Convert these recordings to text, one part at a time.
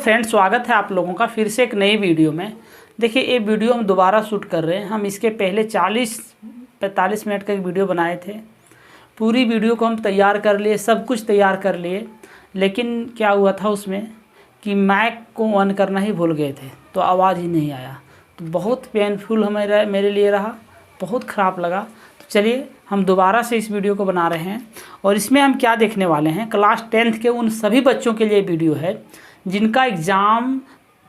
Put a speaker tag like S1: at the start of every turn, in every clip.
S1: Friend, स्वागत है आप लोगों का फिर से एक नई वीडियो में। देखिए, ये वीडियो हम दोबारा शूट कर रहे हैं। हम इसके पहले 40-45 मिनट का एक वीडियो बनाए थे। पूरी वीडियो को हम तैयार कर लिए, सब कुछ तैयार कर लिए, लेकिन क्या हुआ था उसमें कि माइक को ऑन करना ही भूल गए थे, तो आवाज़ ही नहीं आया। तो बहुत पेनफुल मेरे लिए रहा, बहुत ख़राब लगा। तो चलिए हम दोबारा से इस वीडियो को बना रहे हैं। और इसमें हम क्या देखने वाले हैं, क्लास 10th के उन सभी बच्चों के लिए वीडियो है जिनका एग्ज़ाम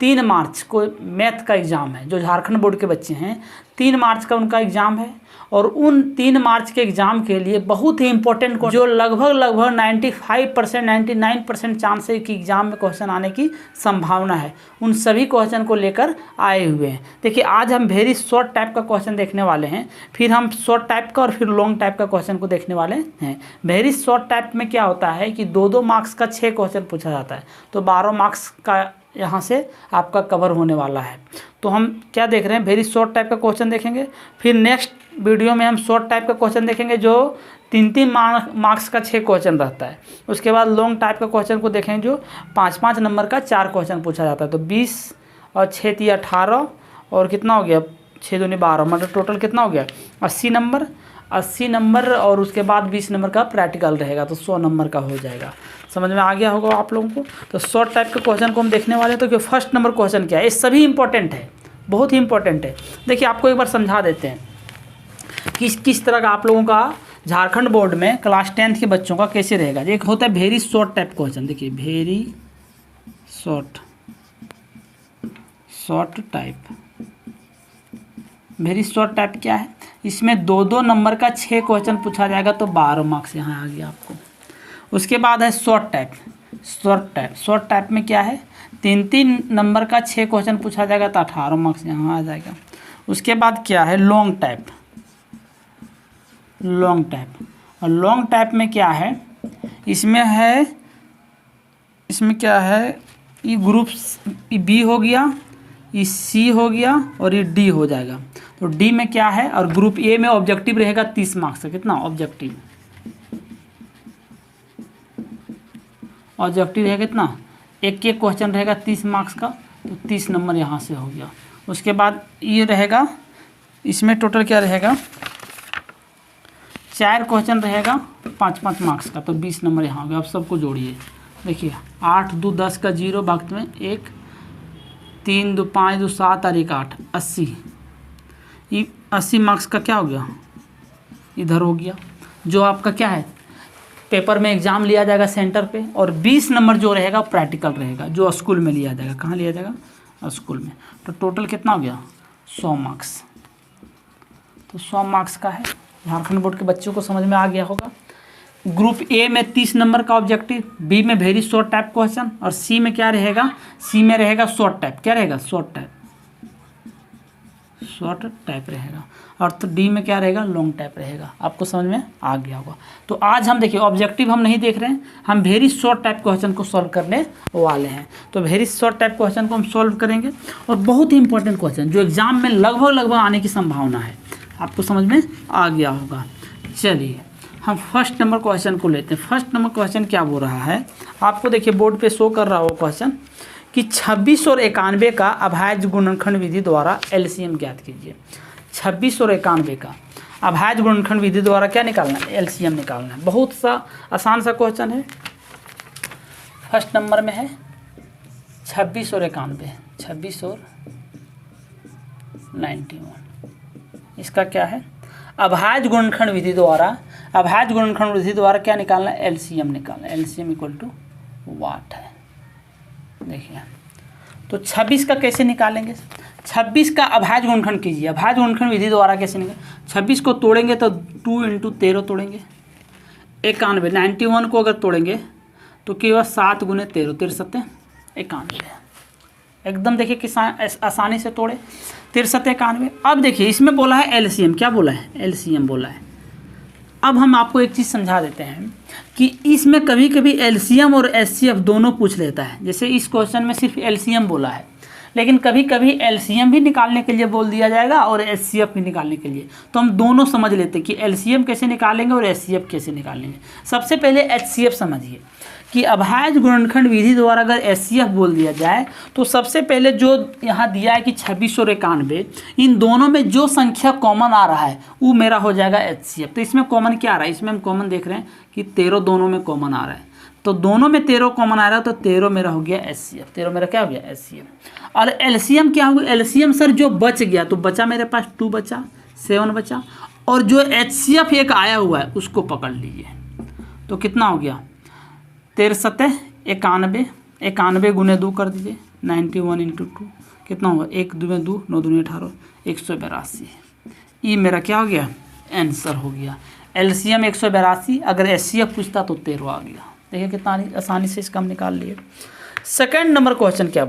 S1: 3 मार्च को मैथ का एग्ज़ाम है। जो झारखंड बोर्ड के बच्चे हैं, 3 मार्च का उनका एग्ज़ाम है। और उन 3 मार्च के एग्ज़ाम के लिए बहुत ही इंपॉर्टेंट जो लगभग 95% 99% चांस है कि एग्ज़ाम में क्वेश्चन आने की संभावना है, उन सभी क्वेश्चन को लेकर आए हुए हैं। देखिए, आज हम वेरी शॉर्ट टाइप का क्वेश्चन देखने वाले हैं, फिर हम शॉर्ट टाइप का और फिर लॉन्ग टाइप का क्वेश्चन को देखने वाले हैं। वेरी शॉर्ट टाइप में क्या होता है कि 2-2 मार्क्स का 6 क्वेश्चन पूछा जाता है, तो 12 मार्क्स का यहाँ से आपका कवर होने वाला है। तो हम क्या देख रहे हैं, वेरी शॉर्ट टाइप का क्वेश्चन देखेंगे। फिर नेक्स्ट वीडियो में हम शॉर्ट टाइप का क्वेश्चन देखेंगे जो 3-3 मार्क्स का 6 क्वेश्चन रहता है। उसके बाद लॉन्ग टाइप का क्वेश्चन को देखेंगे जो 5-5 नंबर का 4 क्वेश्चन पूछा जाता है। तो 20 और 6 × 18 और कितना हो गया, 6 दूनी 12, मतलब टोटल कितना हो गया 80 नंबर। और उसके बाद 20 नंबर का प्रैक्टिकल रहेगा, तो 100 नंबर का हो जाएगा। समझ में आ गया होगा आप लोगों को। तो शॉर्ट टाइप के क्वेश्चन को हम देखने वाले हैं। तो फर्स्ट नंबर क्वेश्चन क्या है, ये सभी इंपॉर्टेंट है, बहुत ही इंपॉर्टेंट है। देखिए, आपको एक बार समझा देते हैं किस तरह का आप लोगों का झारखंड बोर्ड में क्लास 10th के बच्चों का कैसे रहेगा। एक होता है वेरी शॉर्ट टाइप क्वेश्चन। देखिए, वेरी शॉर्ट टाइप क्या है, इसमें 2-2 नंबर का 6 क्वेश्चन पूछा जाएगा, तो 12 मार्क्स यहाँ आ गया आपको। उसके बाद है शॉर्ट टाइप में क्या है, 3-3 नंबर का 6 क्वेश्चन पूछा जाएगा, तो 18 मार्क्स यहाँ आ जाएगा। उसके बाद क्या है, लॉन्ग टाइप। और लॉन्ग टाइप में क्या है, इसमें क्या है, ये ग्रुप बी हो गया, ये सी हो गया और ये डी हो जाएगा। तो डी में क्या है, और ग्रुप ए में ऑब्जेक्टिव रहेगा 30 मार्क्स का। कितना ऑब्जेक्टिव रहेगा, कितना एक क्वेश्चन रहेगा 30 मार्क्स का, तो 30 नंबर यहाँ से हो गया। उसके बाद ये रहेगा, इसमें टोटल क्या रहेगा, 4 क्वेश्चन रहेगा 5-5 मार्क्स का, तो 20 नंबर यहाँ हो गया। अब सबको जोड़िए। देखिए, 8 2 10 का 0 वक्त में 1, 3 2 5 2 7 और 1 8, 80। ये 80 मार्क्स का क्या हो गया, इधर हो गया। जो आपका क्या है, पेपर में एग्ज़ाम लिया जाएगा सेंटर पे, और 20 नंबर जो रहेगा प्रैक्टिकल रहेगा, जो स्कूल में लिया जाएगा। कहाँ लिया जाएगा, स्कूल में। तो टोटल कितना हो गया, 100 मार्क्स। तो 100 मार्क्स का है। झारखंड बोर्ड के बच्चों को समझ में आ गया होगा। ग्रुप ए में 30 नंबर का ऑब्जेक्टिव, बी में वेरी शॉर्ट टाइप क्वेश्चन, और सी में क्या रहेगा, सी में रहेगा शॉर्ट टाइप। क्या रहेगा, शॉर्ट टाइप रहेगा। और तो डी में क्या रहेगा, लॉन्ग टाइप रहेगा। आपको समझ में आ गया होगा। तो आज हम देखिए, ऑब्जेक्टिव हम नहीं देख रहे हैं, हम वेरी शॉर्ट टाइप क्वेश्चन को सॉल्व करने वाले हैं। तो वेरी शॉर्ट टाइप क्वेश्चन को हम सॉल्व करेंगे, और बहुत ही इंपॉर्टेंट क्वेश्चन जो एग्जाम में लगभग आने की संभावना है। आपको समझ में आ गया होगा। चलिए हम फर्स्ट नंबर क्वेश्चन को लेते हैं। फर्स्ट नंबर क्वेश्चन क्या बोल रहा है, आपको देखिए बोर्ड पे शो कर रहा हो क्वेश्चन कि 26 और 91 का अभाज्य गुणनखंड विधि द्वारा एलसीएम ज्ञात कीजिए। 26 और 91 का अभाज्य गुणनखंड विधि द्वारा क्या निकालना है, एलसीएम निकालना है। बहुत सा आसान सा क्वेश्चन है। फर्स्ट नंबर में है 26 और 91, 26 और 91। इसका क्या है, अभाज्य गुणनखंड विधि द्वारा क्या निकालना है, एलसीएम निकालना है। एलसीएम इक्वल टू वाट है। देखिए, तो 26 का कैसे निकालेंगे, 26 का अभाज्य गुणनखंड कीजिए। अभाज्य गुणनखंड विधि द्वारा कैसे निकालेंगे, 26 को तोड़ेंगे तो 2 × 13 तोड़ेंगे। 91 को अगर तोड़ेंगे तो केवल 7 × 13, 13 91। एकदम देखिए किस आसानी से तोड़े, 13 91। अब देखिए, इसमें बोला है एलसीएम। क्या बोला है, एलसीएम बोला है। अब हम आपको एक चीज़ समझा देते हैं कि इसमें कभी कभी एलसीएम और एचसीएफ दोनों पूछ लेता है। जैसे इस क्वेश्चन में सिर्फ एलसीएम बोला है, लेकिन कभी कभी एलसीएम भी निकालने के लिए बोल दिया जाएगा और एचसीएफ भी निकालने के लिए। तो हम दोनों समझ लेते हैं कि एलसीएम कैसे निकालेंगे और एचसीएफ कैसे निकालेंगे। सबसे पहले एचसीएफ समझिए कि अभाज्य गुणनखंड विधि द्वारा अगर एचसीएफ बोल दिया जाए तो सबसे पहले जो यहाँ दिया है कि 26 और 91, इन दोनों में जो संख्या कॉमन आ रहा है वो मेरा हो जाएगा एचसीएफ। तो इसमें कॉमन क्या आ रहा है, इसमें हम कॉमन देख रहे हैं कि 13 दोनों में कॉमन आ रहा है, तो दोनों में 13 कॉमन आ रहा है, तो 13 मेरा हो गया एचसीएफ। 13 मेरा क्या हो गया एचसीएफ। और एलसीएम क्या होगा, एलसीएम सर जो बच गया तो बचा मेरे पास 2 बचा, 7 बचा, और जो एचसीएफ एक आया हुआ है उसको पकड़ लीजिए। तो कितना हो गया 13 सतह 91, 91 गुने 2 कर दीजिए, 91 × 2 कितना होगा, 1 2 2 9 2 18, 182। ये मेरा क्या हो गया आंसर हो गया। एलसीएम 182, अगर एचसीएफ पूछता तो 13 आ गया। देखिए कितना आसानी से इसका हम निकाल लिए। सेकंड नंबर क्वेश्चन क्या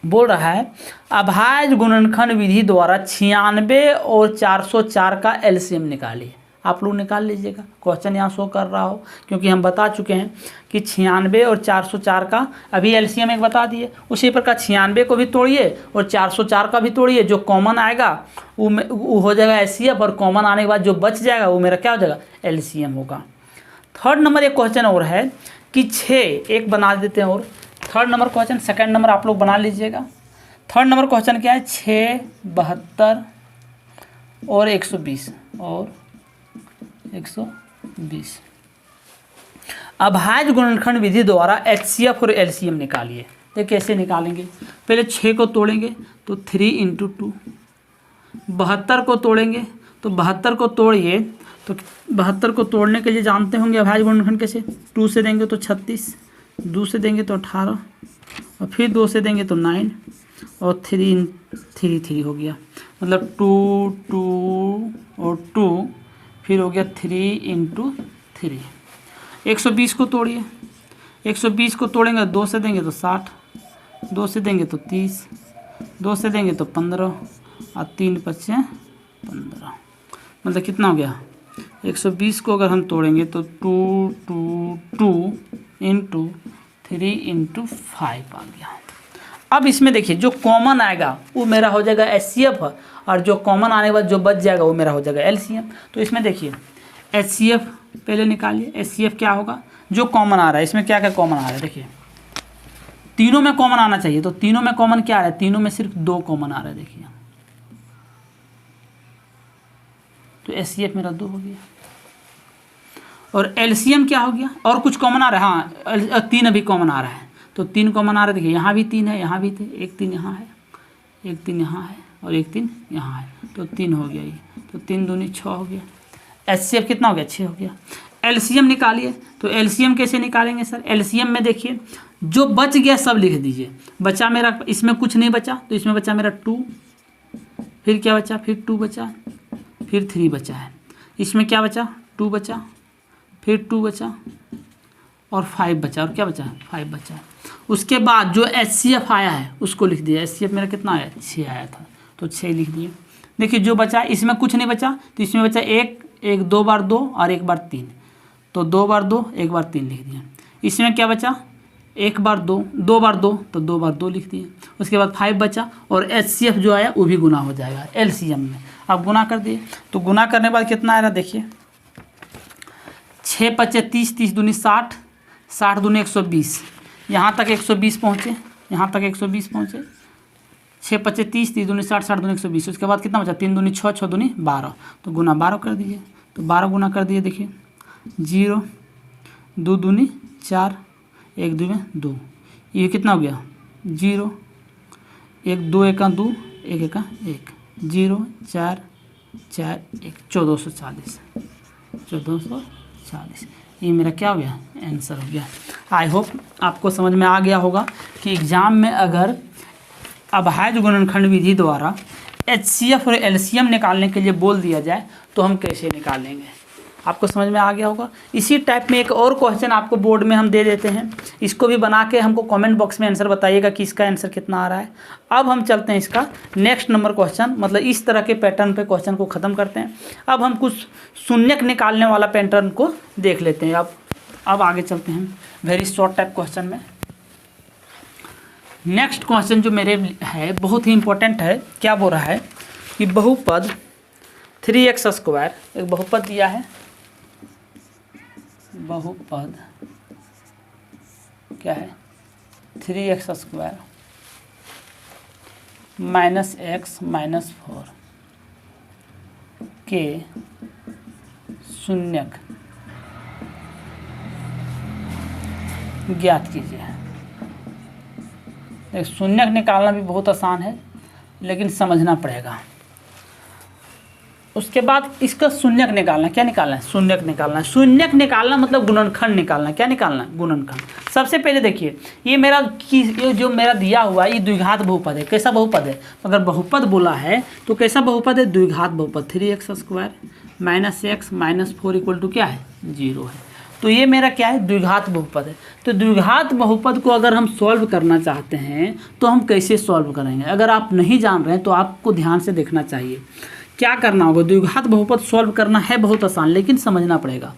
S1: बोल रहा है अभाज्य गुणनखंड विधि द्वारा 96 और 404 का एलसीएम निकालिए। आप लोग निकाल लीजिएगा, क्वेश्चन यहाँ शो कर रहा हो, क्योंकि हम बता चुके हैं कि 96 और 404 का अभी एलसीएम एक बता दिए। उसी प्रकार 96 को भी तोड़िए और 404 का भी तोड़िए, जो कॉमन आएगा वो हो जाएगा एचसीएफ, और कॉमन आने के बाद जो बच जाएगा वो मेरा क्या हो जाएगा एलसीएम होगा। थर्ड नंबर एक क्वेश्चन और है कि 6 एक बना देते हैं, और third number question, second number आप लोग बना लीजिएगा। थर्ड नंबर क्वेश्चन क्या है 6, 72 और 120 और 120 अभाज्य गुणनखंड विधि द्वारा एचसीएफ और एलसीएम निकालिए। तो कैसे निकालेंगे, पहले 6 को तोड़ेंगे तो 3 × 2, 72 को तोड़ेंगे तो 72 को तोड़िए, तो 72 को तोड़ने के लिए जानते होंगे अभाज्य गुणनखंड कैसे, 2 से देंगे तो 36, 2 से देंगे तो 18, और फिर 2 से देंगे तो 9, और 3 3 हो गया, मतलब 2 2 और 2, फिर हो गया 3 × 3। 120 को तोड़िए, 120 को तोड़ेंगे 2 से देंगे तो 60, 2 से देंगे तो 30, 2 से देंगे तो 15, और 3 × 5 = 15, मतलब कितना हो गया 120 को अगर हम तोड़ेंगे तो 2 2 2 × 3 × 5 आ गया। अब इसमें देखिए जो कॉमन आएगा वो मेरा हो जाएगा एचसीएफ, और जो कॉमन आने के बाद जो बच जाएगा वो मेरा हो जाएगा एलसीएम। तो इसमें देखिए एचसीएफ पहले निकालिए, एचसीएफ क्या होगा, जो कॉमन आ रहा है, इसमें क्या क्या कॉमन आ रहा है, देखिए तीनों में कॉमन आना चाहिए, तो तीनों में कॉमन क्या आ रहा है, तीनों में सिर्फ 2 कॉमन आ रहा है, देखिए तो एचसीएफ मेरा 2 हो गया। और एलसीएम क्या हो गया, और कुछ कॉमन आ रहा है, हाँ 3 अभी कॉमन आ रहा है, तो 3 कॉमन आ रहा है, देखिए यहाँ भी 3 है, यहाँ भी 3, एक 3 यहाँ है, एक 3 यहाँ है, और एक 3 यहाँ है, तो 3 हो गया ये, तो 3 दूनी 6 हो गया। एचसीएफ कितना हो गया 6 हो गया। एलसीएम निकालिए, तो एलसीएम कैसे निकालेंगे सर, एलसीएम में देखिए जो बच गया सब लिख दीजिए। बचा मेरा, इसमें कुछ नहीं बचा, तो इसमें बचा मेरा 2, फिर क्या बचा, फिर 2 बचा, फिर 3 बचा है, इसमें क्या बचा 2 बचा, फिर 2 बचा, और 5 बचा, और क्या बचा 5 बचा। उसके बाद जो एचसीएफ आया है उसको लिख दिया। एचसीएफ मेरा कितना आया 6 आया था, तो 6 लिख दिए। देखिए जो बचा, इसमें कुछ नहीं बचा, तो इसमें बचा 1 2 बार 2 और 1 बार 3, तो 2 बार 2 1 बार 3 लिख दिया। इसमें क्या बचा 1 बार 2, 2 बार 2, तो 2 बार 2 लिख दिए। उसके बाद 5 बचा, और एचसीएफ जो आया वो भी गुना हो जाएगा एलसीएम में। आप गुना कर दिए, तो गुना करने के बाद कितना आ रहा देखिए 6 × 5 = 30, 30 दूनी 60, 60 दूनी 120, यहाँ तक 120 पहुँचे, यहाँ तक 120 पहुँचे। 6 × 5 = 30, 30 दूनी 60, 60 दूनी 120। उसके बाद कितना बचा 3 दूनी 6, 6 दूनी 12, तो गुना 12 कर दीजिए, तो 12 गुना कर दिए। देखिए 0 2 दूनी 4, 1 2 में 2, ये कितना हो गया 0, 1 2 1 2, 1 1 1, 0 4 4 1, 1440, 1440। ये मेरा क्या हो गया आंसर हो गया। आई होप आपको समझ में आ गया होगा कि एग्ज़ाम में अगर अभाज्य गुणनखंड विधि द्वारा एचसीएफ और एलसीएम निकालने के लिए बोल दिया जाए तो हम कैसे निकालेंगे। आपको समझ में आ गया होगा। इसी टाइप में एक और क्वेश्चन आपको बोर्ड में हम दे देते हैं, इसको भी बना के हमको कमेंट बॉक्स में आंसर बताइएगा कि इसका आंसर कितना आ रहा है। अब हम चलते हैं इसका नेक्स्ट नंबर क्वेश्चन, मतलब इस तरह के पैटर्न पे क्वेश्चन को ख़त्म करते हैं। अब हम कुछ शून्यक निकालने वाला पैटर्न को देख लेते हैं। अब आगे चलते हैं वेरी शॉर्ट टाइप क्वेश्चन में। नेक्स्ट क्वेश्चन जो मेरे है बहुत ही इम्पोर्टेंट है। क्या बोल रहा है कि बहुपद 3x², एक बहुपद दिया है, बहुपद क्या है 3x² माइनस x माइनस 4 के शून्यक ज्ञात कीजिए। शून्यक निकालना भी बहुत आसान है, लेकिन समझना पड़ेगा। उसके बाद इसका शून्यक निकालना, क्या निकालना है, शून्यक निकालना है। शून्यक निकालना मतलब गुणनखंड निकालना। क्या निकालना है, गुणनखंड। सबसे पहले देखिए ये जो मेरा दिया हुआ है ये द्विघात बहुपद है। कैसा बहुपद है, अगर बहुपद बोला है तो कैसा बहुपद है, द्विघात बहुपद। 3x² minus x minus 4 equal to क्या है, 0 है। तो ये मेरा क्या है, द्विघात बहुपद है। तो द्विघात बहुपद को अगर हम सॉल्व करना चाहते हैं तो हम कैसे सॉल्व करेंगे। अगर आप नहीं जान रहे हैं तो आपको ध्यान से देखना चाहिए। क्या करना होगा, द्विघात बहुपद सॉल्व करना है बहुत आसान, लेकिन समझना पड़ेगा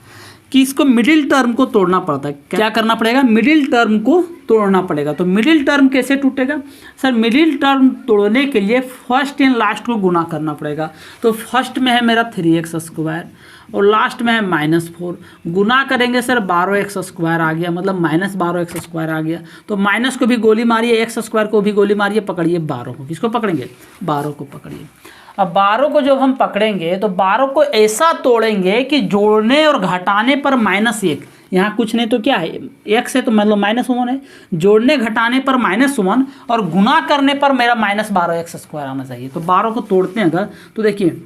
S1: कि इसको मिडिल टर्म को तोड़ना पड़ता है। क्या करना पड़ेगा, मिडिल टर्म को तोड़ना पड़ेगा। तो मिडिल टर्म कैसे टूटेगा सर, मिडिल टर्म तोड़ने के लिए फर्स्ट एंड लास्ट को गुना करना पड़ेगा। तो फर्स्ट में है मेरा 3x² और लास्ट में है -4, गुना करेंगे सर 12x² आ गया, मतलब -12x² आ गया। तो माइनस को भी गोली मारिए, x² को भी गोली मारिए, पकड़िए 12 को। किसको पकड़ेंगे, 12 को पकड़िए। अब 12 को जब हम पकड़ेंगे तो 12 को ऐसा तोड़ेंगे कि जोड़ने और घटाने पर -1, यहाँ कुछ नहीं तो क्या है, x है तो मतलब -1 है, जोड़ने घटाने पर -1 और गुना करने पर मेरा -12x² आना चाहिए। तो 12 को तोड़ते हैं अगर, तो देखिए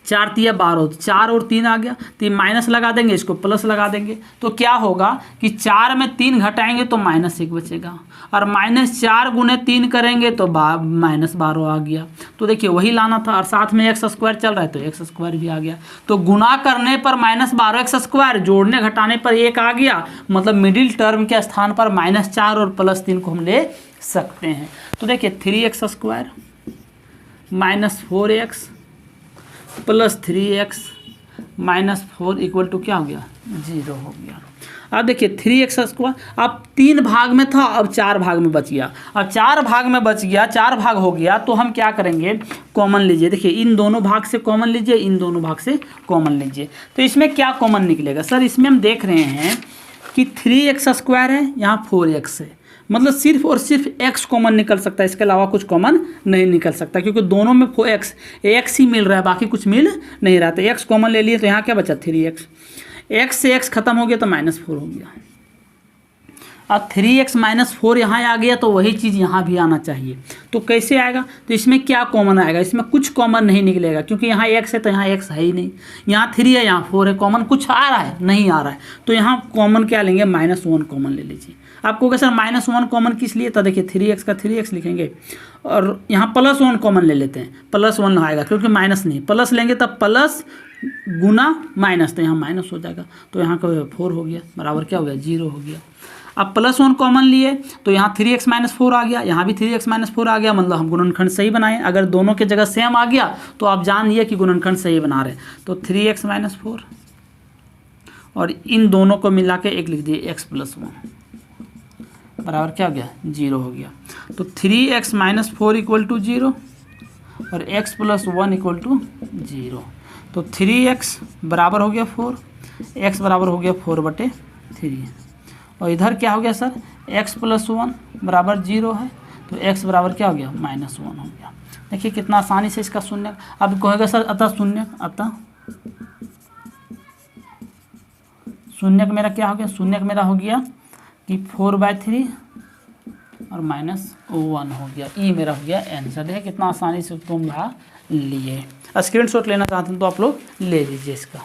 S1: 4 तिया 12, 4 और 3 आ गया, तो माइनस लगा देंगे, इसको प्लस लगा देंगे। तो क्या होगा कि 4 में 3 घटाएंगे तो -1 बचेगा, और -4 गुने 3 करेंगे तो -12 आ गया। तो देखिए वही लाना था, और साथ में x² चल रहा है तो x² भी आ गया। तो गुना करने पर -12x², जोड़ने घटाने पर 1 आ गया, मतलब मिडिल टर्म के स्थान पर -4 और +3 को हम ले सकते हैं। तो देखिए 3x² minus 4x plus 3x minus 4 equal to क्या हो गया, 0 हो गया। अब देखिए 3x², अब 3 भाग में था, अब 4 भाग में बच गया। अब 4 भाग में बच गया, 4 भाग हो गया, तो हम क्या करेंगे, कॉमन लीजिए। देखिए इन दोनों भाग से कॉमन लीजिए, इन दोनों भाग से कॉमन लीजिए। तो इसमें क्या कॉमन निकलेगा सर, इसमें हम देख रहे हैं कि 3x² है, यहाँ 4x है, मतलब सिर्फ और सिर्फ x कॉमन निकल सकता है, इसके अलावा कुछ कॉमन नहीं निकल सकता, क्योंकि दोनों में x ही मिल रहा है, बाकी कुछ मिल नहीं रहा। तो x कॉमन ले लिए तो यहाँ क्या बचा, 3x। x से x खत्म हो गया तो -4 हो गया। अब 3x -4 यहाँ आ गया, तो वही चीज़ यहाँ भी आना चाहिए। तो कैसे आएगा, तो इसमें क्या कॉमन आएगा, इसमें कुछ कॉमन नहीं निकलेगा, क्योंकि यहाँ x है तो यहाँ x है ही नहीं, यहाँ 3 है यहाँ 4 है, कॉमन कुछ आ रहा है, नहीं आ रहा है। तो यहाँ कॉमन क्या लेंगे, -1 कॉमन ले लीजिए। आपको क्या सर -1 कॉमन किस लिए, तो देखिए 3x का 3x लिखेंगे, और यहाँ +1 कॉमन ले लेते हैं, +1 आएगा, क्योंकि माइनस नहीं, प्लस लेंगे तब प्लस गुना माइनस, तो यहाँ माइनस हो जाएगा। तो यहाँ का 4 हो गया, बराबर क्या हो गया, 0 हो गया। अब +1 कॉमन लिए तो यहाँ 3x -4 आ गया, यहाँ भी 3x -4 आ गया, मतलब हम गुणनखंड सही बनाए। अगर दोनों के जगह सेम आ गया तो आप जान लिए कि गुणनखंड सही बना रहे। तो 3x -4 और इन दोनों को मिला के 1 लिख दिए, x + 1 बराबर क्या हो गया, 0 हो गया। तो 3x -4 इक्वल टू 0 और x + 1 इक्वल टू 0। तो 3x बराबर हो गया 4, x बराबर हो गया 4/3, और इधर क्या हो गया सर, x + 1 बराबर 0 है, तो x बराबर क्या हो गया, -1 हो गया। देखिए कितना आसानी से इसका शून्य। अब कहेगा सर अतः शून्य, अतः शून्यक मेरा क्या हो गया, शून्यक मेरा हो गया कि 4/3 और -1 हो गया। ई मेरा हो गया आंसर। देखिए कितना आसानी से तुम लिए। स्क्रीनशॉट लेना चाहते हैं तो आप लोग ले लीजिए इसका।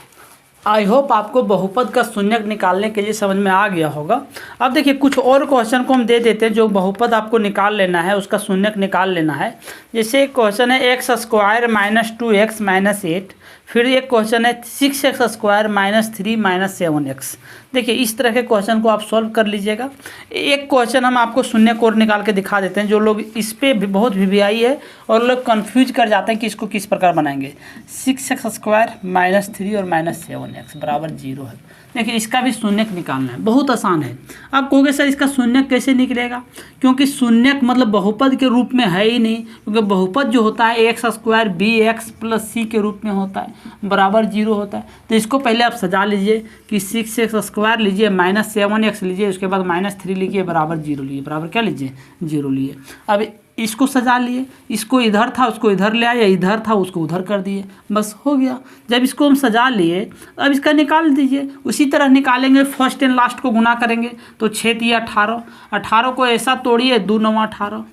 S1: आई होप आपको बहुपद का शून्यक निकालने के लिए समझ में आ गया होगा। अब देखिए कुछ और क्वेश्चन को हम दे देते हैं, जो बहुपद आपको निकाल लेना है, उसका शून्यक निकाल लेना है। जैसे एक क्वेश्चन है x² - 2x - 8, फिर एक क्वेश्चन है 6x² - 3 - 7x। देखिए इस तरह के क्वेश्चन को आप सॉल्व कर लीजिएगा। एक क्वेश्चन हम आपको शून्यक और निकाल के दिखा देते हैं, जो लोग इस पे भी बहुत वीवीआई है और लोग कंफ्यूज कर जाते हैं कि इसको किस प्रकार बनाएंगे। 6x² - 3 और -7x बराबर 0 है। देखिए इसका भी शून्यक निकालना है, बहुत आसान है। अब कहोगे सर इसका शून्यक कैसे निकलेगा, क्योंकि शून्यक मतलब बहुपद के रूप में है ही नहीं, क्योंकि बहुपद जो होता है x square b x plus c के रूप में होता है, बराबर 0 होता है। तो इसको पहले आप सजा लीजिए कि 6x स्क्वायर लीजिए माइनस 7x लीजिए, उसके बाद -3 लीजिए बराबर 0 लिए, बराबर क्या लीजिए 0 लिए। अब इसको सजा लिए, इसको इधर था उसको इधर ले आए, या इधर था उसको उधर कर दिए, बस हो गया। जब इसको हम सजा लिए अब इसका निकाल दीजिए। उसी तरह निकालेंगे, फर्स्ट एंड लास्ट को गुना करेंगे तो 6 × 18, 18 को ऐसा तोड़िए 2 × 9 = 18,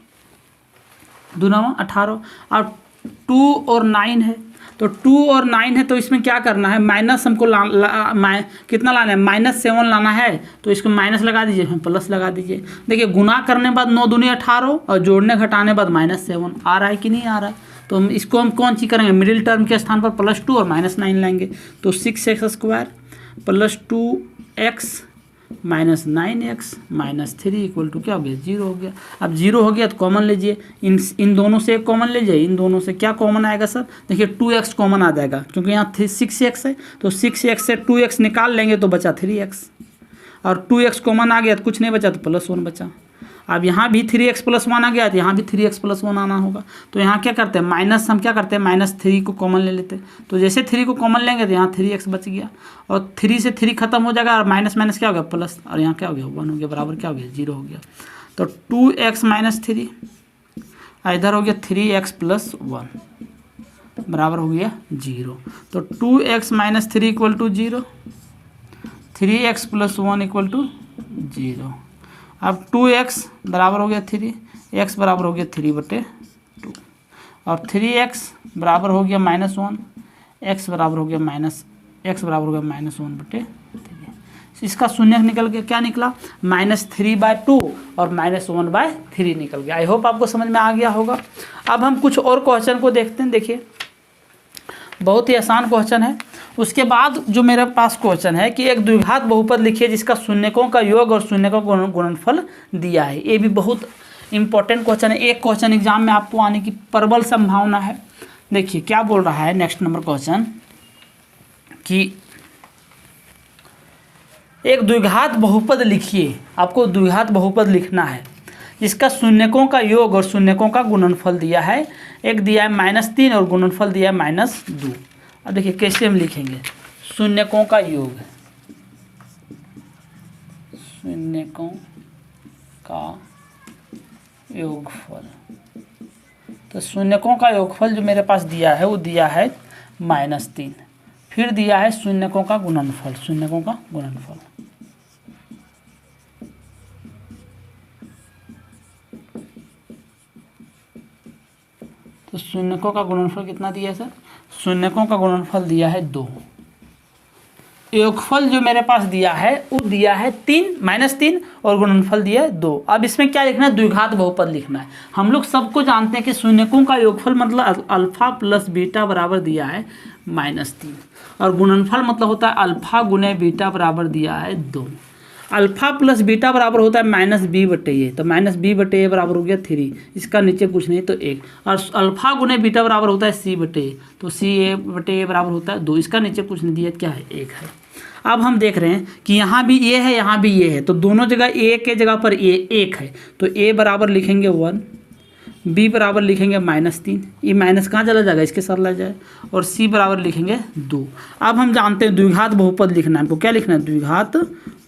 S1: 2 × 9 = 18। अब 2 और 9 है, तो 2 और 9 है तो इसमें क्या करना है, माइनस हमको कितना लाना है, -7 लाना है, तो इसको माइनस लगा दीजिए, फिर प्लस लगा दीजिए। देखिए गुना करने बाद 9 दूनी 18 और जोड़ने घटाने बाद -7 आ रहा है कि नहीं आ रहा है। तो इसको हम कौन सी करेंगे, मिडिल टर्म के स्थान पर +2 और -9 लाएंगे, तो 6x square plus 2x minus 9x minus 3 equal to क्या हो गया, 0 हो गया। अब 0 हो गया तो कॉमन लीजिए, इन दोनों से एक कॉमन लीजिए, इन दोनों से क्या कॉमन आएगा सर, देखिए 2x कॉमन आ जाएगा, क्योंकि यहाँ 6x है, तो 6x से 2x निकाल लेंगे तो बचा 3x, और 2x कॉमन आ गया तो कुछ नहीं बचा तो +1 बचा। अब यहाँ भी 3x + 1 आ गया तो यहाँ भी 3x + 1 आना होगा। तो यहाँ क्या करते हैं, माइनस हम क्या करते हैं, -3 को कॉमन ले लेते हैं, तो जैसे 3 को कॉमन लेंगे तो यहाँ 3x बच गया, और 3 से 3 खत्म हो जाएगा, और माइनस माइनस क्या हो गया प्लस, और यहाँ क्या हो गया 1 हो गया, बराबर क्या हो गया 0 हो गया। तो 2x - 3 इधर हो गया 3x + 1 बराबर हो गया 0। तो 2x - 3 = 0, 3x + 1 = 0। अब 2x बराबर हो गया 3, x बराबर हो गया 3/2, और 3x बराबर हो गया -1, x बराबर हो गया -1/3। इसका शून्य निकल गया, क्या निकला, -3/2 और -1/3 निकल गया। आई होप आपको समझ में आ गया होगा। अब हम कुछ और क्वेश्चन को देखते हैं। देखिए बहुत ही आसान क्वेश्चन है। उसके बाद जो मेरे पास क्वेश्चन है कि एक द्विघात बहुपद लिखिए जिसका शून्यकों का योग और शून्यकों का गुणनफल दिया है। ये भी बहुत इंपॉर्टेंट क्वेश्चन है, एक क्वेश्चन एग्जाम में आपको आने की प्रबल संभावना है। देखिए क्या बोल रहा है नेक्स्ट नंबर क्वेश्चन कि एक द्विघात बहुपद लिखिए, आपको द्विघात बहुपद लिखना है जिसका शून्यकों का योग और शून्यकों का गुणनफल दिया है। एक दिया है -3 और गुणनफल दिया है -2। अब देखिए कैसे हम लिखेंगे, शून्यकों का योग, शून्यकों का योगफल, तो शून्यकों का योगफल जो मेरे पास दिया है वो दिया है -3, फिर दिया है शून्यकों का गुणनफल, शून्यकों का गुणनफल, तो शून्यकों का गुणनफल कितना दिया है सर, शून्यकों का गुणनफल दिया है 2। योगफल जो मेरे पास दिया है वो दिया है -3 और गुणनफल दिया है 2। अब इसमें क्या लिखना है, द्विघात बहुपद लिखना है। हम लोग सबको जानते हैं कि शून्यकों का योगफल मतलब अल्फा प्लस बीटा बराबर दिया है -3, और गुणनफल मतलब होता है अल्फा गुने बीटा बराबर दिया है 2। अल्फा प्लस बीटा बराबर होता है -b/a, तो -b/a बराबर हो गया 3, इसका नीचे कुछ नहीं तो 1, और अल्फा गुने बीटा बराबर होता है c/a, तो c/a बराबर होता है 2, इसका नीचे कुछ नहीं दिया, क्या है 1 है। अब हम देख रहे हैं कि यहाँ भी a है यहाँ भी a है, तो दोनों जगह a के जगह पर a 1 है, तो a बराबर लिखेंगे 1, b बराबर लिखेंगे -3, ये माइनस कहाँ चला जाएगा, इसके साथ लग जाए, और c बराबर लिखेंगे 2। अब हम जानते हैं द्विघात बहुपद लिखना है, हमको क्या लिखना है, द्विघात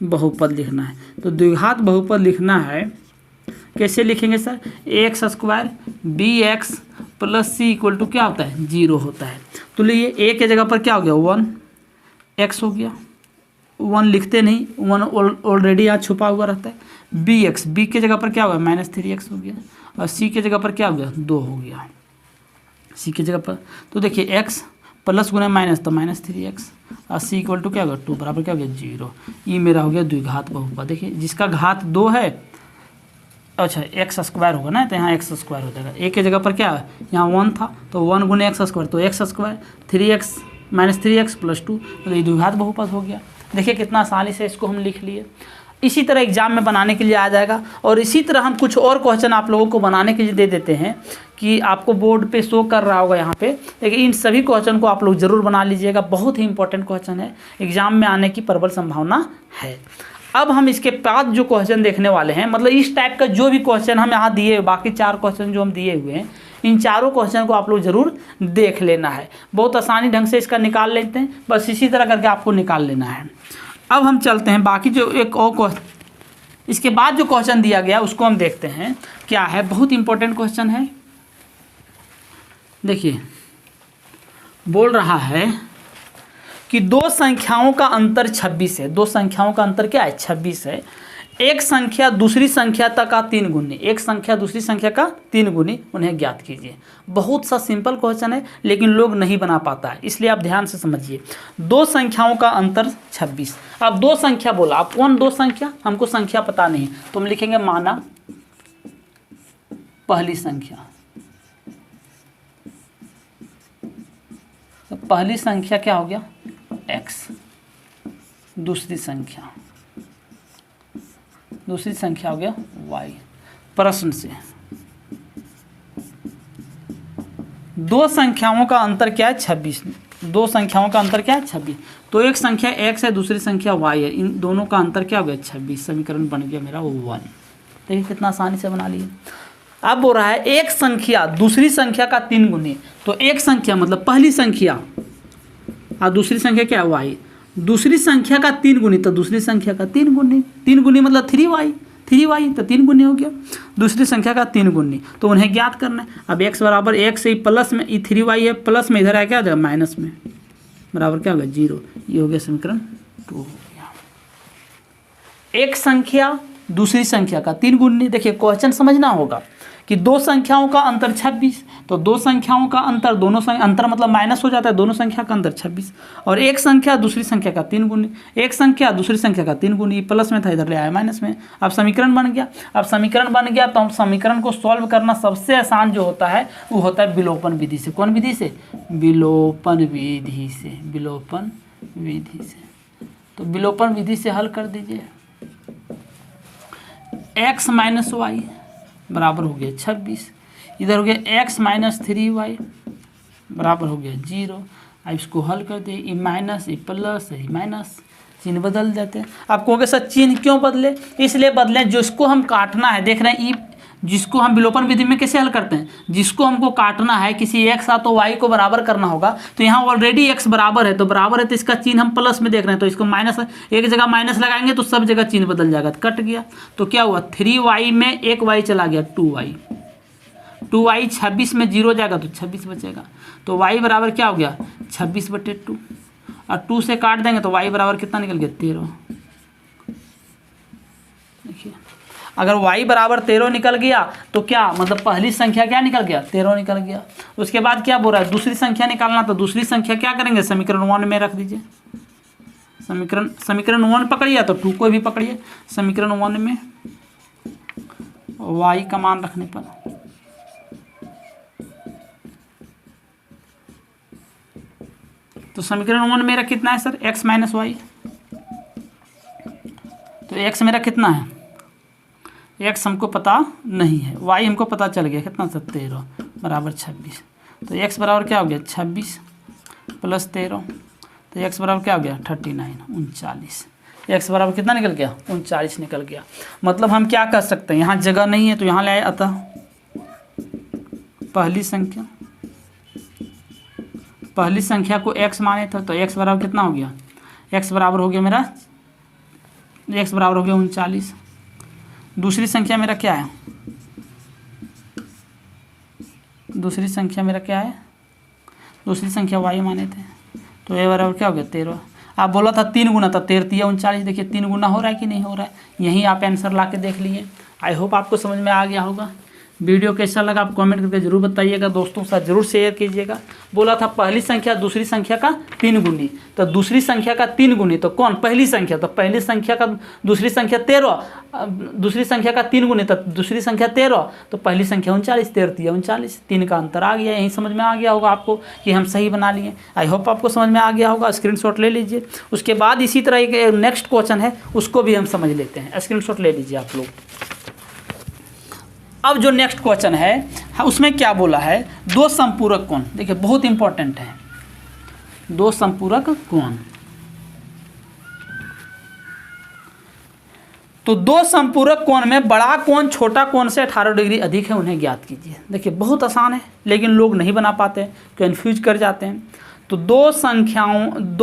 S1: बहुपद लिखना है। तो द्विघात बहुपद लिखना है, कैसे लिखेंगे sir, x square bx + c = क्या होता है 0 होता है। तो लिए a के जगह पर क्या हो गया 1 x हो गया, 1 लिखते नहीं, 1 ऑलरेडी यहाँ छुपा हुआ रहता है। bx, b के जगह पर क्या होगा -3x हो गया, और c के जगह पर क्या हो गया 2 हो गया, c के जगह पर। तो देखिए x प्लस गुना माइनस तो -3x, और c = क्या होगा 2 बराबर क्या हो गया 0। ये मेरा हो गया द्विघात बहुपद। देखिए जिसका घात 2 है, अच्छा x स्क्वायर होगा ना, तो यहाँ x स्क्वायर हो जाएगा, a के जगह पर क्या है यहाँ 1 था तो 1 गुने x स्क्वायर, तो x स्क्वायर 3x -3x + 2, तो ये द्विघात बहुपद हो गया। देखिए कितना आसानी से इसको हम लिख लिए। इसी तरह एग्जाम में बनाने के लिए आ जाएगा। और इसी तरह हम कुछ और क्वेश्चन आप लोगों को बनाने के लिए दे देते हैं कि आपको बोर्ड पे शो कर रहा होगा यहाँ पे, लेकिन इन सभी क्वेश्चन को आप लोग ज़रूर बना लीजिएगा। बहुत ही इंपॉर्टेंट क्वेश्चन है, एग्जाम में आने की प्रबल संभावना है। अब हम इसके बाद जो क्वेश्चन देखने वाले हैं, मतलब इस टाइप का जो भी क्वेश्चन हम यहाँ दिए, बाकी 4 क्वेश्चन जो हम दिए हुए हैं, इन चारों क्वेश्चन को आप लोग ज़रूर देख लेना है। बहुत आसानी ढंग से इसका निकाल लेते हैं, बस इसी तरह करके आपको निकाल लेना है। अब हम चलते हैं बाकी जो एक और क्वेश्चन, इसके बाद जो क्वेश्चन दिया गया उसको हम देखते हैं क्या है। बहुत इंपॉर्टेंट क्वेश्चन है। देखिए, बोल रहा है कि 2 संख्याओं का अंतर 26 है। 2 संख्याओं का अंतर क्या है? 26 है। एक संख्या दूसरी संख्या तक का 3 गुनी, एक संख्या दूसरी संख्या का 3 गुनी, उन्हें ज्ञात कीजिए। बहुत सा सिंपल क्वेश्चन है, लेकिन लोग नहीं बना पाता है, इसलिए आप ध्यान से समझिए। 2 संख्याओं का अंतर 26। अब 2 संख्या बोला, अब कौन 2 संख्या? हमको संख्या पता नहीं, तो हम लिखेंगे माना पहली संख्या। तो पहली संख्या क्या हो गया? x। दूसरी संख्या हो गया y। प्रश्न से 2 संख्याओं का अंतर क्या है? 26। 2 संख्याओं का अंतर क्या है? 26। तो एक संख्या x है, दूसरी संख्या y है, इन दोनों का अंतर क्या हो गया? 26। समीकरण बन गया मेरा 1। देखिए कितना आसानी से बना लिए। अब बोल रहा है एक संख्या दूसरी संख्या का 3 गुनी। तो एक संख्या मतलब पहली संख्या और दूसरी संख्या क्या है? y। दूसरी संख्या का 3 गुनी, तो दूसरी संख्या का 3 गुनी। 3 गुनी मतलब 3y, 3y तो 3 गुनी हो गया। दूसरी संख्या का 3 गुनी, तो उन्हें ज्ञात करना है। अब x बराबर 1 से प्लस में, ये 3y है, प्लस में इधर आया क्या हो जाएगा? माइनस में, बराबर क्या होगा? 0। ये हो गया समीकरण 2 हो गया। एक संख्या दूसरी संख्या का 3 गुनी। देखिए क्वेश्चन समझना होगा कि 2 संख्याओं का अंतर 26, तो 2 संख्याओं का अंतर, दोनों अंतर मतलब माइनस हो जाता है, दोनों संख्या का अंतर 26। और एक संख्या दूसरी संख्या का 3 गुनी, एक संख्या दूसरी संख्या का 3 गुनी, प्लस में था इधर ले आया माइनस में। अब समीकरण बन गया। अब समीकरण बन गया तो हम समीकरण को सॉल्व करना सबसे आसान जो होता है वो होता है विलोपन विधि से। कौन विधि से? विलोपन विधि से। विलोपन विधि से। तो विलोपन विधि से हल कर दीजिए। x माइनस वाई बराबर हो गया 26, इधर हो गया x माइनस 3y बराबर हो गया 0। अब इसको हल कर दे, ये माइनस, ये प्लस, ये माइनस, चिन्ह बदल देते हैं। आप कहोगे सर चिन्ह क्यों बदले? इसलिए बदले जिसको हम काटना है। देख रहे हैं, जिसको हम विलोपन विधि में कैसे हल करते हैं? जिसको हमको काटना है, किसी x आ तो y को बराबर करना होगा, तो यहाँ ऑलरेडी x बराबर है, तो बराबर है तो इसका चिन्ह हम प्लस में देख रहे हैं, तो इसको माइनस, एक जगह माइनस लगाएंगे तो सब जगह चिन्ह बदल जाएगा, तो कट गया। तो क्या हुआ? 3y में एक y चला गया, 2y। 2y 26 में 0 जाएगा तो 26 बचेगा। तो y बराबर क्या हो गया? 26/2। और 2 से काट देंगे तो y बराबर कितना निकल गया? 13। देखिए, अगर y बराबर 13 निकल गया तो क्या मतलब पहली संख्या क्या निकल गया? 13 निकल गया। उसके बाद क्या बोल रहा है? दूसरी संख्या निकालना, तो दूसरी संख्या क्या करेंगे? समीकरण 1 में रख दीजिए। समीकरण 1 पकड़िए तो 2 को भी पकड़िए। समीकरण 1 में y का मान रखने पर तो समीकरण 1 मेरा कितना है सर? x minus y. तो x मेरा कितना है? x हमको पता नहीं है, y हमको पता चल गया कितना सर? 13 बराबर 26। तो x बराबर क्या हो गया? 26 प्लस 13, तो x बराबर क्या हो गया? 39, 39। x बराबर कितना निकल गया? 39 निकल गया। मतलब हम क्या कर सकते हैं? यहाँ जगह नहीं है तो यहाँ ले आए, अतः पहली संख्या को x माने था, तो x बराबर कितना हो गया? x बराबर हो गया मेरा, x बराबर हो गया 39। दूसरी संख्या मेरा क्या है? दूसरी संख्या मेरा क्या है? दूसरी संख्या y माने थे, तो a बराबर क्या हो गया? 13। आप बोला था 3 गुना, था 13 या 39। देखिए 3 गुना हो रहा है कि नहीं हो रहा है? यहीं आप आंसर ला के देख लिए। आई होप आपको समझ में आ गया होगा। वीडियो कैसा लगा आप कमेंट करके जरूर बताइएगा, दोस्तों के साथ जरूर शेयर कीजिएगा। बोला था पहली संख्या दूसरी संख्या का 3 गुनी, तो दूसरी संख्या का 3 गुनी तो कौन? पहली संख्या। तो पहली संख्या का दूसरी संख्या 13, दूसरी संख्या का 3 गुनी तो दूसरी संख्या 13, तो पहली संख्या 39, 13 39, 3 का अंतर आ गया। यही समझ में आ गया होगा आपको कि हम सही बना लिए। आई होप आपको समझ में आ गया होगा। स्क्रीनशॉट ले लीजिए। उसके बाद इसी तरह एक नेक्स्ट क्वेश्चन है, उसको भी हम समझ लेते हैं। स्क्रीनशॉट ले लीजिए आप लोग। अब जो नेक्स्ट क्वेश्चन है उसमें क्या बोला है? दो संपूरक कोण। देखिए बहुत इंपॉर्टेंट है, दो संपूरक कोण। तो दो संपूरक कोण में बड़ा कोण छोटा कोण से 18 डिग्री अधिक है, उन्हें ज्ञात कीजिए। देखिए बहुत आसान है, लेकिन लोग नहीं बना पाते, कंफ्यूज कर जाते हैं। तो दो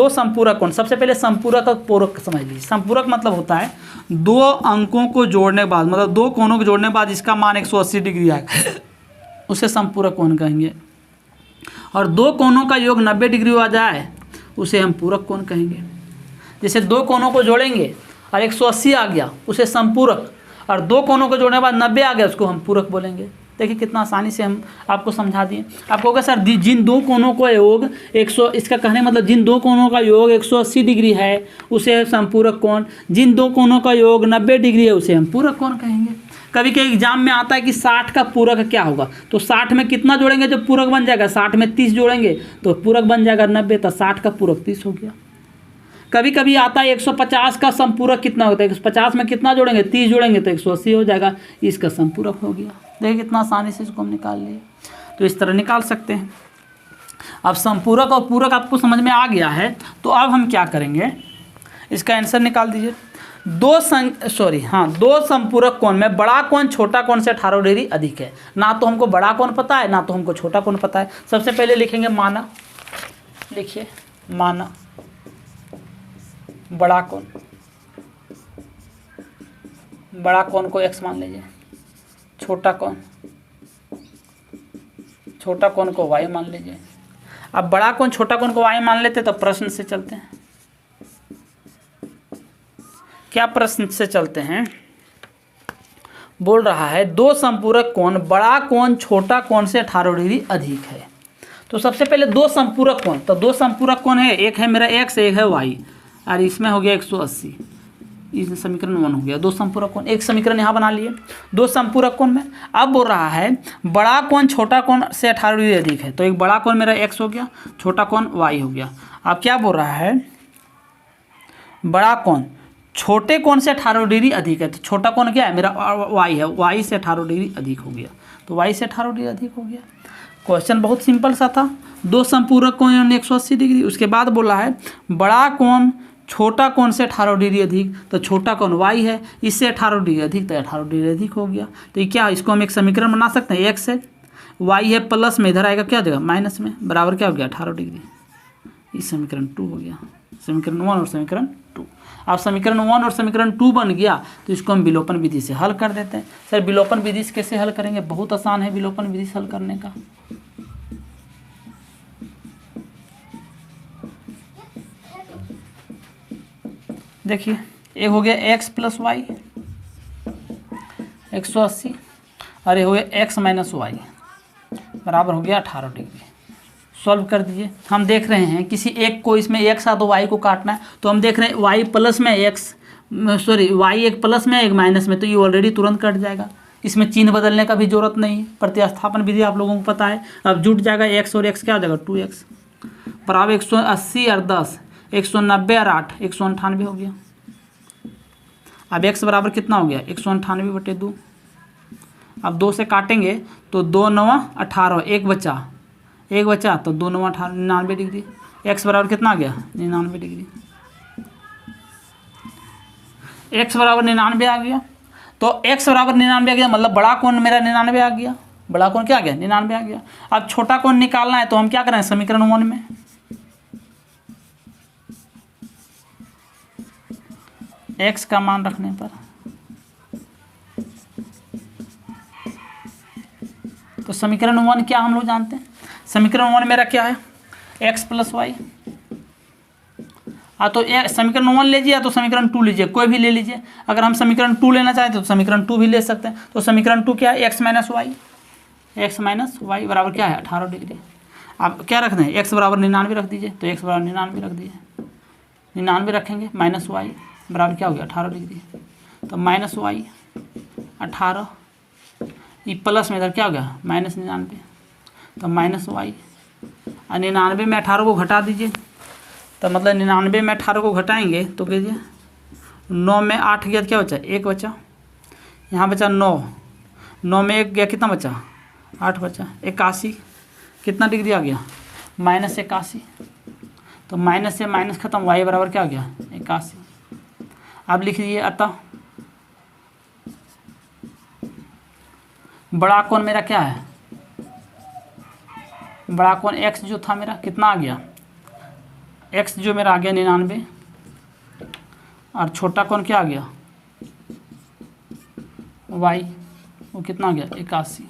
S1: संपूरक कोण, सबसे पहले संपूरक और पूरक समझ लीजिए। संपूरक मतलब होता है दो अंकों को जोड़ने के बाद, मतलब दो कोणों को जोड़ने के बाद इसका मान 180 डिग्री आएगा, उसे संपूरक कोण कहेंगे। और दो कोणों का योग 90 डिग्री आ जाए, उसे हम पूरक कोण कहेंगे। जैसे दो कोणों को जोड़ेंगे और 180 आ गया, उसे संपूरक, और दो कोणों को जोड़ने के बाद 90 आ गया, उसको हम पूरक बोलेंगे। देखिए कितना आसानी से हम आपको समझा दिए। आपको होगा सर जिन दो कोणों का योग 100, इसका कहने मतलब जिन दो कोणों का योग 180 डिग्री है उसे संपूरक कोण, जिन दो कोणों का योग 90 डिग्री है उसे हम पूरक कोण कहेंगे। कभी कभी एग्जाम में आता है कि 60 का पूरक क्या होगा, तो 60 में कितना जोड़ेंगे जो पूरक बन जाएगा? 60 में 30 जोड़ेंगे तो पूरक बन जाएगा 90, तो 60 का पूरक 30 हो गया। कभी कभी आता है 150 का संपूरक कितना होता है? 150 में कितना जोड़ेंगे? 30 जोड़ेंगे तो 180 हो जाएगा, इसका संपूरक हो गया। देखिए कितना आसानी से इसको हम निकाल लिए। तो इस तरह निकाल सकते हैं। अब संपूरक और पूरक आपको समझ में आ गया है, तो अब हम क्या करेंगे, इसका आंसर निकाल दीजिए। दो संपूरक कोण में बड़ा कोण छोटा कोण से 18 डिग्री अधिक है। ना तो हमको बड़ा कोण पता है, ना तो हमको छोटा कोण पता है। सबसे पहले लिखेंगे माना, लिखिए माना बड़ा कोण, बड़ा कोण को x मान लीजिए, छोटा कोण को y मान लीजिए। अब बड़ा कोण छोटा कोण को y मान लेते तो प्रश्न से चलते हैं। क्या प्रश्न से चलते हैं? बोल रहा है दो संपूरक कोण बड़ा कोण छोटा कोण से 18 डिग्री अधिक है। तो सबसे पहले दो संपूरक कोण, तो दो संपूरक कोण है, एक है मेरा x, एक है y, और इसमें हो गया 180, इस समीकरण 1 हो गया। दो संपूरक कोण, एक समीकरण यहाँ बना लिए दो संपूरक कोण में। अब बोल रहा है बड़ा कोण छोटा कोण से 18 डिग्री अधिक है, तो एक बड़ा कोण मेरा x हो गया, छोटा कोण y हो गया। अब क्या बोल रहा है? बड़ा कोण छोटे कोण से 18 डिग्री अधिक है, तो छोटा कोण क्या है? मेरा y है, y से 18 डिग्री अधिक हो गया, तो y से 18 डिग्री अधिक हो गया। क्वेश्चन बहुत सिंपल सा था। दो संपूरक कोण 180 डिग्री। उसके बाद बोला है बड़ा कोण छोटा कोण से 18 डिग्री अधिक, तो छोटा कोण y है, इससे 18 डिग्री अधिक, तो 18 डिग्री अधिक हो गया। तो ये क्या, इसको हम एक समीकरण बना सकते हैं। x है, y है प्लस में, इधर आएगा क्या हो जाएगा माइनस में, बराबर क्या हो गया 18 डिग्री। इस समीकरण 2 हो गया, समीकरण 1 और समीकरण 2। अब समीकरण 1 और समीकरण 2 बन गया, तो इसको हम विलोपन विधि से हल कर देते हैं। सर विलोपन विधि से कैसे हल करेंगे? बहुत आसान है विलोपन विधि से हल करने का। देखिए एक हो गया x प्लस वाई 180, और ये हो गया x माइनस वाई बराबर हो गया 18 डिग्री। सॉल्व कर दीजिए। हम देख रहे हैं किसी एक को इसमें x आ तो y को काटना है, तो हम देख रहे हैं y प्लस में y एक प्लस में एक माइनस में, तो ये ऑलरेडी तुरंत कट जाएगा। इसमें चिन्ह बदलने का भी जरूरत नहीं है, प्रतिस्थापन विधि आप लोगों को पता है। अब जुट जाएगा x और x क्या हो जाएगा 2x बराबर 180 और 10 190 और 8 198 हो गया। अब x बराबर कितना हो गया 198/2। अब 2 से काटेंगे तो 2 9 18, एक बचा तो 2 9 18 99 डिग्री। x बराबर कितना आ गया 99 डिग्री। x बराबर 99 आ गया, तो x बराबर 99 आ गया, मतलब बड़ा कोण मेरा 99 आ गया। बड़ा कोण क्या आ गया 99 आ गया। अब छोटा कोण निकालना है, तो हम क्या करें समीकरण 1 में x का मान रखने पर, तो समीकरण 1 क्या हम लोग जानते हैं। समीकरण 1 मेरा क्या है x प्लस वाई, तो समीकरण 1 लीजिए या तो समीकरण 2 लीजिए, कोई भी ले लीजिए। अगर हम समीकरण 2 लेना चाहते तो समीकरण 2 भी ले सकते हैं। तो समीकरण 2 क्या है, एक्स माइनस वाई बराबर क्या है 18 डिग्री। आप क्या रख दें, एक्स बराबर 99 रख दीजिए, तो एक्स बराबर 99 रख दीजिए, 99 रखेंगे, माइनस वाई बराबर क्या हो गया 18 डिग्री। तो माइनस वाई 18, ये प्लस में इधर क्या हो गया माइनस 99, तो माइनस वाई, और 99 में 18 को घटा दीजिए, तो मतलब 99 में 18 को घटाएंगे तो कीजिए 9 में 8 गया तो क्या बचा, 1 बचा, यहाँ बचा 9 में 1 गया कितना बचा 8 बचा, 81 कितना डिग्री आ गया -81। तो माइनस से माइनस खत्म, वाई बराबर क्या आ गया 81। अब लिख लीजिए अतः बड़ा कोण मेरा क्या है, बड़ा कोण x जो था मेरा कितना आ गया, x जो मेरा आ गया 99, और छोटा कोण क्या आ गया y, वो कितना आ गया 81।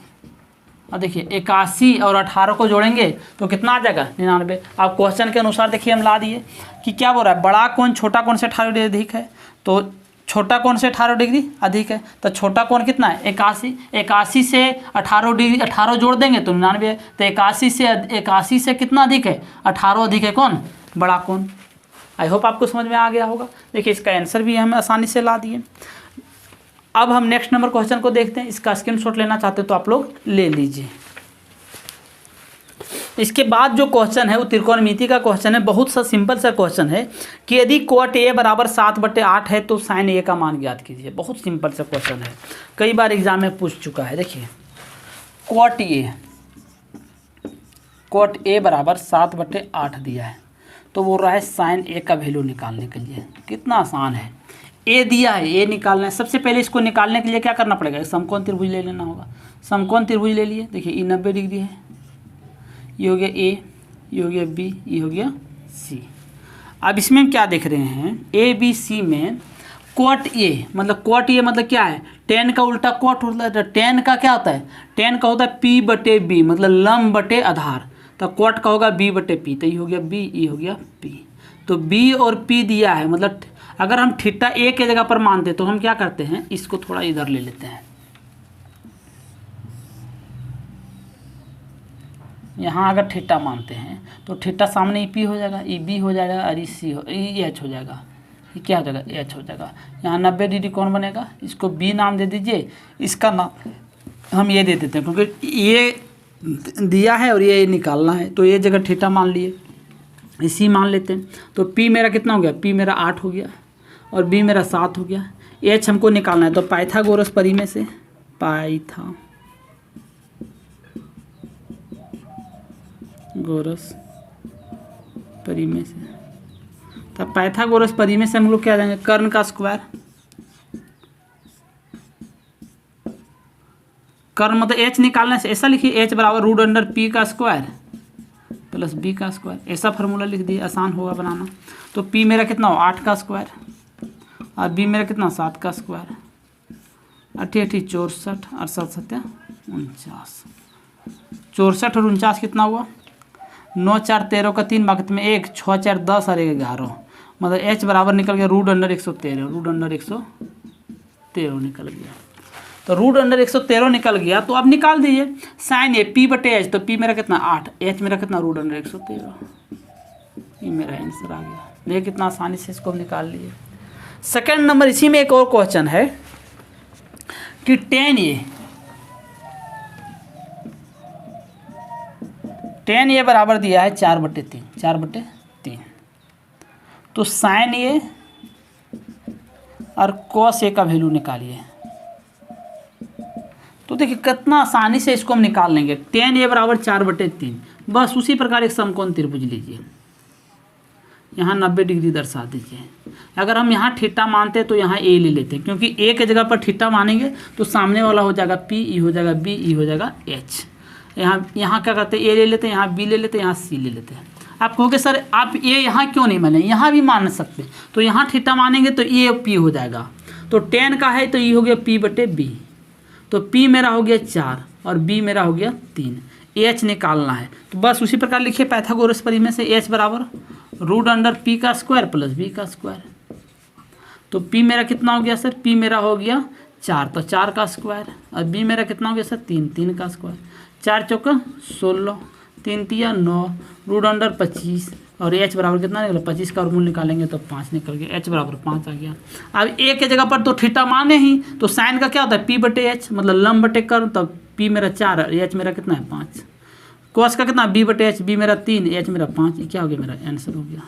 S1: और देखिए 81 और 18 को जोड़ेंगे तो कितना आ जाएगा 99। आप क्वेश्चन के अनुसार देखिए हम ला दिए कि क्या बोल रहा है, बड़ा कोण छोटा कोण से 18 डिग्री अधिक है, तो छोटा कोण से 18 डिग्री अधिक है, तो छोटा कोण कितना है 81 से 18 डिग्री 18 जोड़ देंगे तो 99। तो 81 से कितना अधिक है 18 अधिक है कौन, बड़ा कोण। आई होप आपको समझ में आ गया होगा। देखिए इसका आंसर भी हम आसानी से ला दिए। अब हम नेक्स्ट नंबर क्वेश्चन को देखते हैं, इसका स्क्रीनशॉट लेना चाहते हो तो आप लोग ले लीजिए। इसके बाद जो क्वेश्चन है वो त्रिकोणमिति का क्वेश्चन है, बहुत सा सिंपल सा क्वेश्चन है कि यदि कोट ए बराबर 7/8 है तो साइन ए का मान ज्ञात कीजिए। बहुत सिंपल सा क्वेश्चन है, कई बार एग्जाम में पूछ चुका है। देखिए कोट ए बराबर 7/8 दिया है, तो वो रहा है साइन ए का वैल्यू निकालने के लिए। कितना आसान है, ए दिया है, ए निकालना है। सबसे पहले इसको निकालने के लिए क्या करना पड़ेगा, समकोण त्रिभुज ले लेना होगा। समकोण त्रिभुज ले लिए, देखिए ये 90 डिग्री है, ये हो गया ए, ये हो गया बी, ये हो गया सी। अब इसमें हम क्या देख रहे हैं, ए बी सी में कोट ए मतलब क्या है, टेन का उल्टा कोट होता है। तो टेन का क्या होता है, टेन का होता है पी बटे बी, मतलब लंब बटे आधार। तो कोट का होगा बी बटे पी, तो ये हो गया बी, ये हो गया पी। तो बी और पी दिया है, मतलब अगर हम थीटा ए के जगह पर मानते तो हम क्या करते हैं, इसको थोड़ा इधर ले लेते हैं। यहाँ अगर थीटा मानते हैं तो थीटा सामने ई पी हो जाएगा, ई बी हो जाएगा, और ई सी ई एच हो जाएगा। ये क्या हो जाएगा, एच हो जाएगा। यहाँ 90 डिग्री कौन बनेगा, इसको बी नाम दे दीजिए, इसका नाम हम ये दे देते हैं क्योंकि ये दिया है और ये निकालना है। तो ये जगह थीटा मान लिए, इसी मान लेते हैं। तो पी मेरा कितना हो गया, पी मेरा 8 हो गया और बी मेरा 7 हो गया। एच हमको निकालना है, तो पाइथागोरस परिमेय से तो पाइथागोरस परिमेय से हम लोग क्या जाएंगे, कर्ण का स्क्वायर। कर्ण मतलब एच निकालने से ऐसा लिखिए, एच बराबर √p का स्क्वायर प्लस b का स्क्वायर, ऐसा फार्मूला लिख दिए, आसान होगा बनाना। तो p मेरा कितना हो 8 का स्क्वायर और b मेरा कितना 7 का स्क्वायर, 8 64 और 7 7 49। 64 और 49 कितना हुआ, 9 4 13 का 3 बाकी में 1, 6 4 10 और 1 11, मतलब h बराबर निकल गया √113 निकल गया। तो √113 निकल गया, तो अब निकाल दीजिए साइन ए पी बटे एच। तो पी मेरा कितना 8, एच मेरा कितना √113, ये मेरा आंसर आ गया। देखिए कितना आसानी से इसको निकाल लिए। सेकंड नंबर, इसी में एक और क्वेश्चन है कि tan ए बराबर दिया है 4/3। तो साइन ए और कॉस ए का वैल्यू निकालिए। तो देखिए कितना आसानी से इसको हम निकाल लेंगे। tan ए बराबर 4/3, बस उसी प्रकार एक समकोण त्रिभुज लीजिए, यहाँ 90 डिग्री दर्शा दीजिए। अगर हम यहाँ थीटा मानते हैं तो यहाँ ए ले लेते हैं, क्योंकि ए के जगह पर थीटा मानेंगे तो सामने वाला हो जाएगा पी, ई हो जाएगा बी, ई हो जाएगा एच। यहाँ क्या करते हैं, ए ले लेते हैं, यहाँ बी ले लेते हैं, यहाँ सी ले लेते हैं। आप कहोगे सर आप ए यहाँ क्यों नहीं माने, यहाँ भी मान सकते। तो यहाँ थीटा मानेंगे तो ए पी हो जाएगा। तो tan का है तो ये हो गया p बटे बी। तो p मेरा हो गया 4 और b मेरा हो गया 3। h निकालना है, तो बस उसी प्रकार लिखिए पाइथागोरस परिमेय से h बराबर रूट अंडर पी का स्क्वायर प्लस बी का स्क्वायर। तो पी मेरा कितना हो गया सर, पी मेरा हो गया 4, तो 4 का स्क्वायर, और बी मेरा कितना हो गया सर 3, 3 का स्क्वायर। 4 चौका 16, 3 तिया 9, रूट अंडर 25, और एच बराबर कितना निकला 25 का वर्गमूल निकालेंगे तो 5 निकल गया, एच बराबर 5 आ गया। अब ए के जगह पर तो थीटा माने ही, तो साइन का क्या होता है पी बटे एच, मतलब लंब बटे कर्व, तब पी मेरा 4 और एच मेरा कितना है 5। कॉस का कितना बी बटे एच, बी मेरा 3, एच मेरा 5, ये क्या हो गया मेरा आंसर हो गया।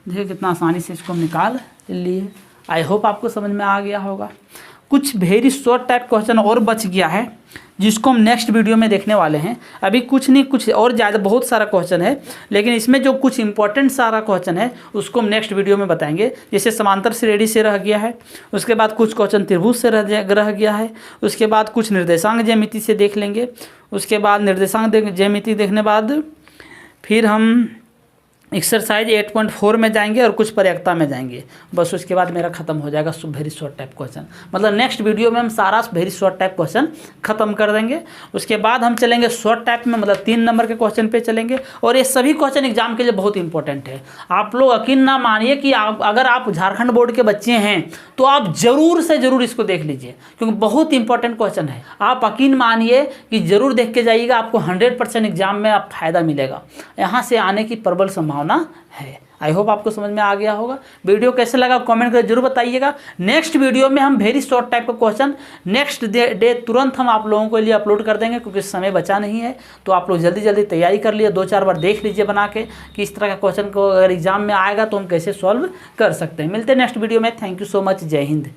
S1: देखिए कितना आसानी से इसको हम निकाल लिए। आई होप आपको समझ में आ गया होगा। कुछ वेरी शॉर्ट टाइप क्वेश्चन और बच गया है जिसको हम नेक्स्ट वीडियो में देखने वाले हैं। अभी कुछ नहीं, कुछ और ज़्यादा बहुत सारा क्वेश्चन है, लेकिन इसमें जो कुछ इंपॉर्टेंट सारा क्वेश्चन है उसको हम नेक्स्ट वीडियो में बताएंगे। जैसे समांतर श्रेणी से रह गया है, उसके बाद कुछ क्वेश्चन त्रिभुज से रह गया है, उसके बाद कुछ निर्देशांक ज्यामिति से देख लेंगे, उसके बाद निर्देशांक ज्यामिति देखने बाद फिर हम एक्सरसाइज 8.4 में जाएंगे और कुछ प्रयोक्ता में जाएंगे। बस उसके बाद मेरा खत्म हो जाएगा वेरी शॉर्ट टाइप क्वेश्चन। मतलब नेक्स्ट वीडियो में हम सारा वेरी शॉर्ट टाइप क्वेश्चन खत्म कर देंगे। उसके बाद हम चलेंगे शॉर्ट टाइप में, मतलब 3 नंबर के क्वेश्चन पे चलेंगे, और ये सभी क्वेश्चन एग्जाम के लिए बहुत इंपॉर्टेंट है। आप लोग यकीन ना मानिए कि अगर आप झारखंड बोर्ड के बच्चे हैं तो आप जरूर से जरूर इसको देख लीजिए, क्योंकि बहुत इंपॉर्टेंट क्वेश्चन है। आप यकीन मानिए कि जरूर देख के जाइएगा, आपको 100% एग्जाम में आप फायदा मिलेगा, यहाँ से आने की प्रबल संभावना है। आई होप आपको समझ में आ गया होगा। वीडियो कैसे लगा कमेंट करके जरूर बताइएगा। नेक्स्ट वीडियो में हम वेरी शॉर्ट टाइप का क्वेश्चन नेक्स्ट डे तुरंत हम आप लोगों के लिए अपलोड कर देंगे, क्योंकि समय बचा नहीं है। तो आप लोग जल्दी जल्दी तैयारी कर लिए, 2-4 बार देख लीजिए बना के कि इस तरह का क्वेश्चन को अगर एग्जाम में आएगा तो हम कैसे सॉल्व कर सकते हैं। मिलते हैं नेक्स्ट वीडियो में। Thank you so much. जय हिंद।